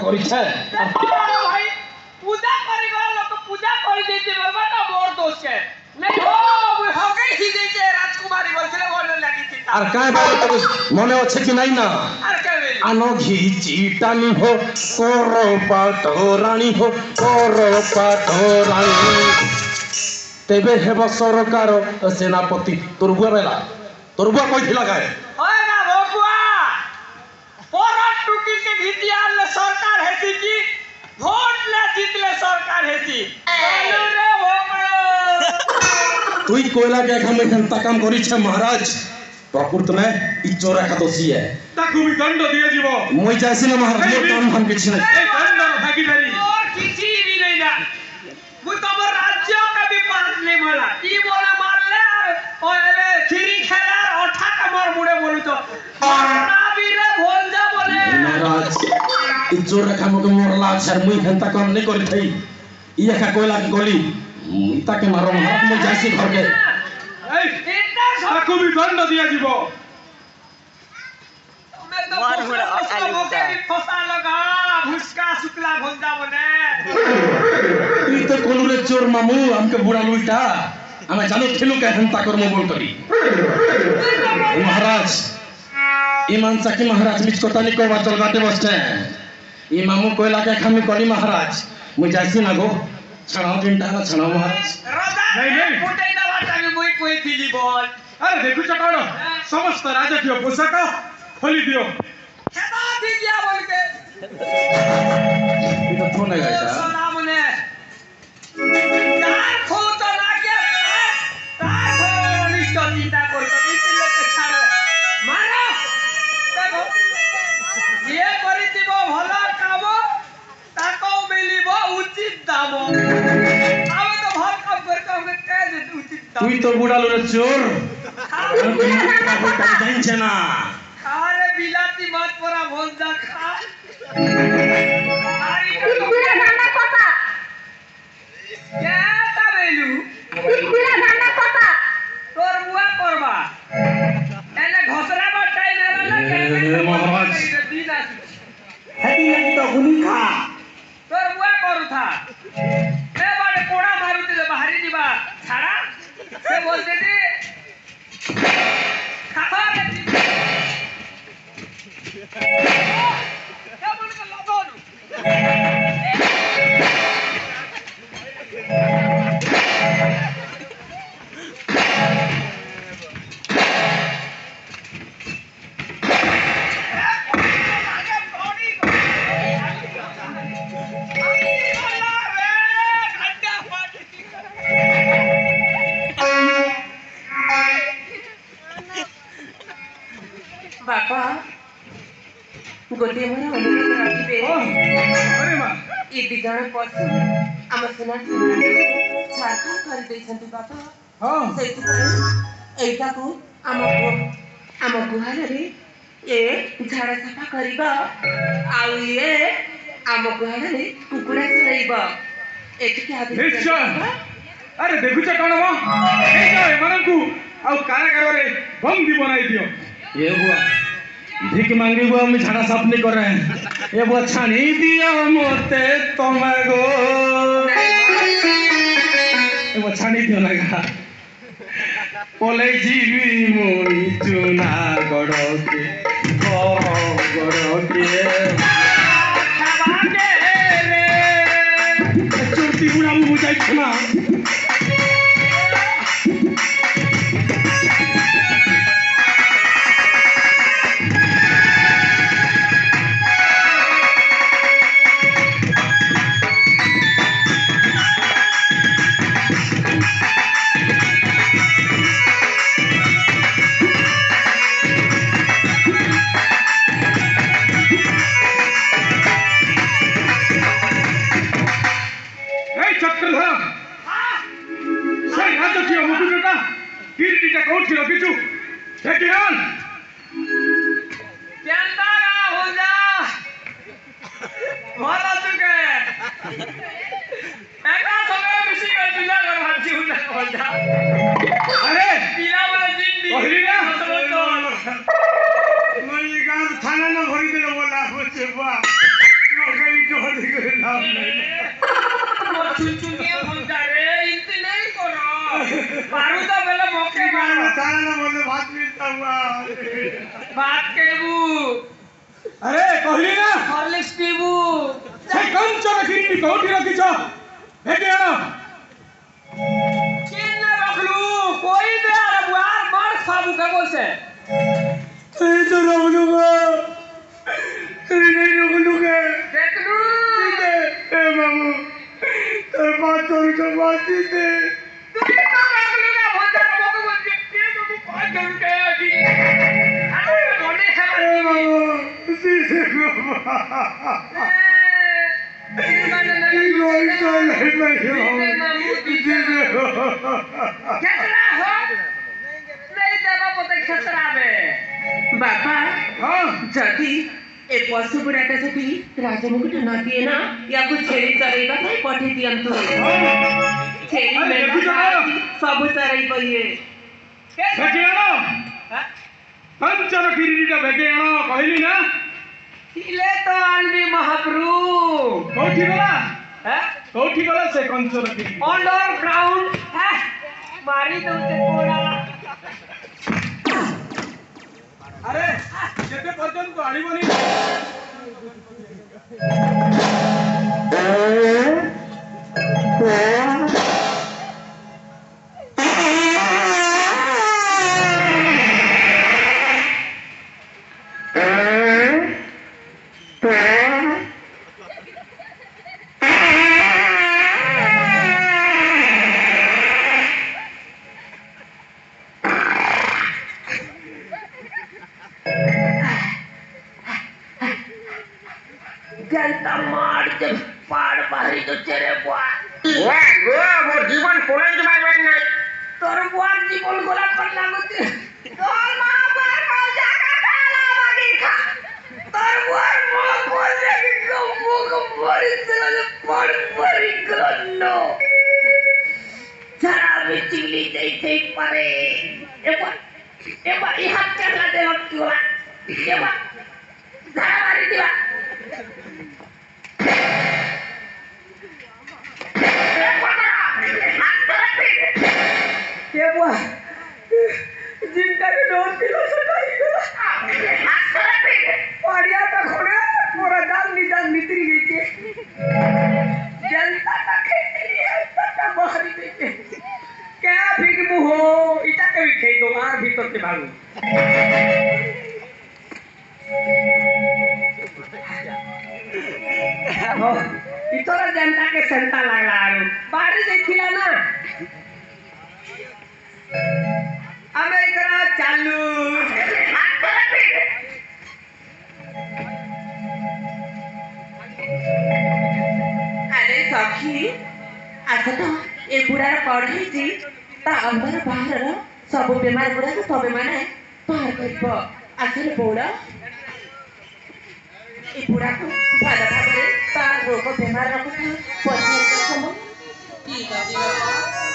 କରିଛେ भाई पूजा करी गला लोग पूजा करी देते बाबा ना मोर दोष के नहीं हो हो गई ही देते राजकुमारी बोलते बोलने लगी थी আর কাই বাবা তো মনে আছে কি নাই না আর কে বেলি আনো ঘিচি টানি হো কর পাটরানি হো কর পাটরানি তেবে হেব সরকার সেনাপতি তোরবুয়া বেলা তোরবুয়া কইছিলা গায় হয় না বকুয়া পরট টুকি के ভিতিয়া ले सरकार हेती की ভোট ले জিতলে सरकार हेती बोलो रे भोकड़ो তুই কইলা কে খামে হেনতা কাম করিছে মহারাজ প্রকৃত মে ইচ্ছর একা দোষী है তাকু বি দণ্ড দিয়ে দিব মই যাইছি না মহারাজ মোর কাম ভাম কিছু নাই এই দণ্ডর ভাগিদারি और किसी भी नहीं ना वो तो मोर राज्य का भी पास नहीं मला ई बोले मारले और एबे थ्री खेलार ओठा का मोर मुड़े बोलू तो ना भी रे भोल जा बोले মহারাজ ইচ্ছর রেখা মকে মরলা আর মুই হেনতা কাম নাই করি থাই ই একা কইলা কি গলি মুই তাকে মারো মহারাজ মই যাইছি ঘরকে এই इतना सब তাকু বি দণ্ড দিয়ে দিব मैं तो उसको मौके भी फंसा लगा भुसका शुक्ला भोल जा बोले তুই তো কোনুরে চোর মামু আমকে বুড়া লুইটা আমি জানো ঠেলু কে হেনতা কর্ম বল করি মহারাজ ইমান সাকি মহারাজ মিছ কথা নি কইবা চল গাতে বসছে ই মামু কইলা কে খামি করি মহারাজ মুই যাইছি না গো ছাড়াও দিনটা না ছাড়াও মহারাজ रोजा नहीं, नहीं। फुटे दवा टाइम मुई कोई थी बोल আরে দেখুছ কোন সমস্ত রাজকীয় পোশাক খোলি দিও खेता थी क्या बोल के এটা তো না গাইছা सलाम ने यार खो तो ना के तार खो निष्ठ चिंता कर तो इसलिए के छाड़ मारो देखो ये करितिब भला काम ताको मिलिब उचित दाम आवे तो भल काम करके हमके कह दे उचित दाम তুই তো বুড়া লুরে চোর জানছে না अरे बिलाती मत परा भोल जा खा ইকুলা নানা কথা क्या तबेलू ইকুলা নানা কথা तोर बुआ करबा एने घसरा बटाई ना ना महाराज। दीना হেদি লাগি তো গুলি খা तोर बुआ करू था ए बारे कोड़ा मारू ते बाहरी दिबा छाड़ा से बोलते थे खावा के क्या बोल के लगोनु বাবা গোটিଏ ମୋର ଅନୁରୋଧ ରଖିବେ আরে মা ଏ ଦି ଜଣ ପଶୁ ଆମ ସୁନା ଛାରଖାର କରିଦେଇଛନ୍ତି ବାବା হ্যাঁ ସେଇଥିପାଇଁ ଏଇଟାକୁ ଆମ ଗୁହାଳରେ ଏ ଝାଡ଼ା ସଫା କରିବ ଆଉ ଇଏ ଆମ ଗୁହାଳରେ କୁକୁଡ଼ା ଚରାଇବ ଏତିକି ଆଦେଶ ନିଶ୍ଚୟ। ବାବା। আরে দেখুছ কোন মা এই যাও এমানଙ୍କୁ ଆଉ କାରାଗାରରେ ବନ୍ଦୀ ବନାଇ ଦିଅ ये बुआ भिक मांगी बुआ मैं झाड़ा साफ नहीं कर रहे हैं ये बुआ छानी दिया मोते तुम्हें गो ये बुआ छानी दियो लगा बोले जीवी मोई चुना गड़ो के खावा के रे चोटी बुढ़ा मुँह जाए छना এই চক্রধর সেই রাজকীয় মুকুটটা কিরটিটা কোঠি রখিছু দেখি আন केंदारा हो जा भला तुके एका समय मिसी के पिला कर भाजी हो जा আরে पिला वाला जिंदगी कहली ना तो মই গান থানা না ভরি দিল বলা হচ্ছে বা मोर चुनचुनिया भंगा रे इतने नहीं करो मारू तो बेला मौके मारो बात केबू अरे कहली ना हॉर्लिक्स पीबू से कंचन गिरी कोठी रखिछ भेटे आना किन ना रखलू कोई दे आर बुआर मार खाबू का बोसे ए तो रखलूगा नहीं रखलूगा देखलू ए बाबू तो बात तो बात दे तू ना रखलूगा भंगा मोके बोल के तू पाँच घंटे आजी अरे मोने खबर ए बाबू सीसे को बापा हाँ जदि ए पशु बुढ़ाटा जदि राजमुकुट न दिए ना या कुछ छेड़ी चरेगा भाई पठे दियंतु छेड़ी मेंढा सब चरई पइए भेटे आना कंचन गिरी का भेटे आना कहली ना इले तो आंडी महाप्रभु कोठी गला है कोठी गला से कंचन गिरी अंडरग्राउंड है मारी तो उसे कोड़ा अरे जेते पर्यंत आनिबनी जनता मार के पार बाहरी तो चेरे बुआ वाह गो वो जीवन कॉलेज में बनना तोर बुआर जीवन गोला कर लागते तोर मां पर मर जाका खाला बागी खा तोर बुआर मां बोल दे कि को मरी चले पड़ी करनो जरा बिचली जैसे परे ए बा ई हाथ चला दे लटकीला ए बा जरा मारी दिवा के बुआ जिनका के डोर किलो सटाई गला पड़िया तो खोने पूरा दाल निजाम मित्री गई के जनता का खेती है तक बाहरी गई के क्या फिक मुहो इटा के भी खेई दो आर भीतर से भागो हो इतरा जनता के संता लागला आरो बाहरी देखिला ना अमेरिका चालू अरे सखी आसा तो ए बुढ़ार कौन है ता अंदर बाहर सब बेमार बुढ़ा को तबे माने बाहर करब आसले बौड़ा ए बुढ़ा को भाला भाबरे ता रोग बेमार रखु पछे कम की दादी बाबा